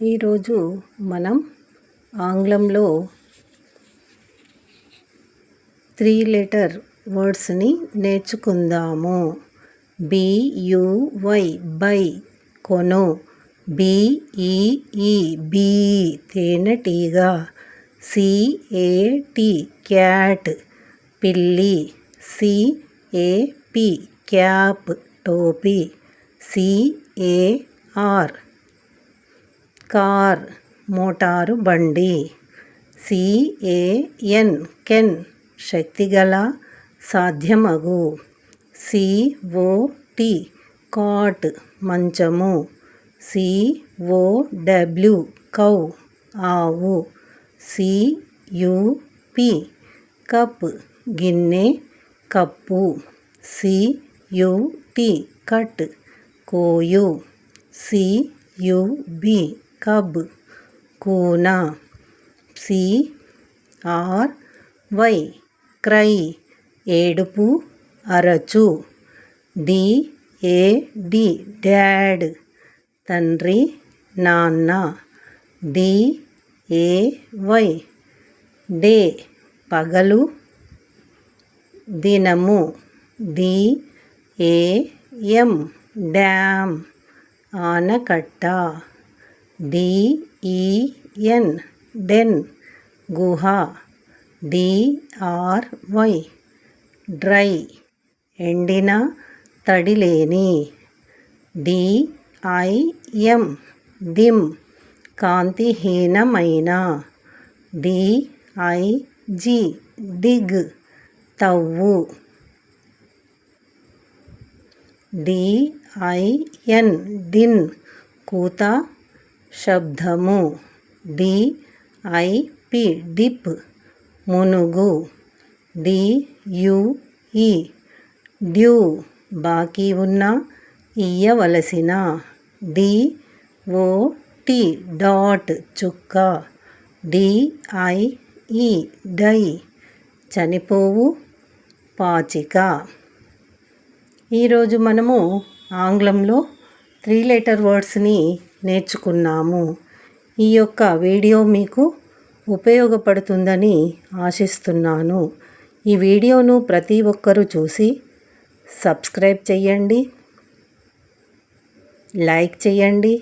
ఈరోజు మనం ఆంగ్లంలో 3 లెటర్ వర్డ్స్ని నేర్చుకుందాము. BUY బై కొను, BEE బీ తేనెటీగ, CAT క్యాట్ పిల్లి, CAP క్యాప్ టోపీ, CAR కార్ మోటారు బండి, CAN కెన్ శక్తిగల సాధ్యమగు, COT కాట్ మంచము, COW కౌ ఆవు, CUP కప్ గిన్నె కప్పు, CUT కట్ కోయు, CUB కబ్ కూన, CRY క్రై ఏడుపు అరచు, DAD డాడ్ తండ్రి నాన్న, DAY డే పగలు దినము, DAM డ్యామ్ ఆనకట్ట, DEN డెన్ గుహ, DRY డ్రై ఎండిన తడిలేని, DIM డిమ్ కాంతిహీనమైన, DIG డిగ్ తవ్వు, DIN డిన్ కూత శబ్దము, DIP డిప్ మునుగు, DUE డ్యూ బాకీ ఉన్న ఇయ్యవలసిన, DOT డాట్ చుక్క, DIE డై చనిపోవు పాచిక. ఈరోజు మనము ఆంగ్లంలో 3 లెటర్ వర్డ్స్ని నేర్చుకున్నాము. ఈ యొక్క వీడియో మీకు ఉపయోగపడుతుందని ఆశిస్తున్నాను. ఈ వీడియోను ప్రతి ఒక్కరూ చూసి సబ్స్క్రైబ్ చేయండి, లైక్ చేయండి,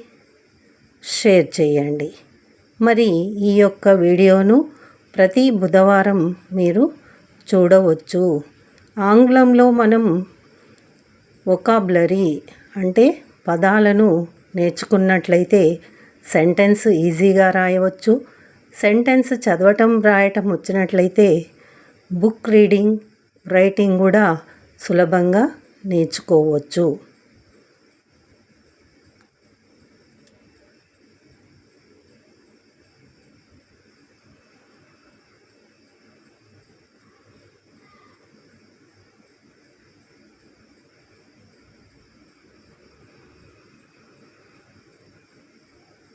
షేర్ చేయండి. మరి ఈ యొక్క వీడియోను ప్రతి బుధవారం మీరు చూడవచ్చు. ఆంగ్లంలో మనం వొకాబులరీ అంటే పదాలను నేర్చుకున్నట్లయితే సెంటెన్స్ ఈజీగా రాయవచ్చు. సెంటెన్స్ చదవటం రాయటం వచ్చినట్లయితే బుక్ రీడింగ్ రైటింగ్ కూడా సులభంగా నేర్చుకోవచ్చు.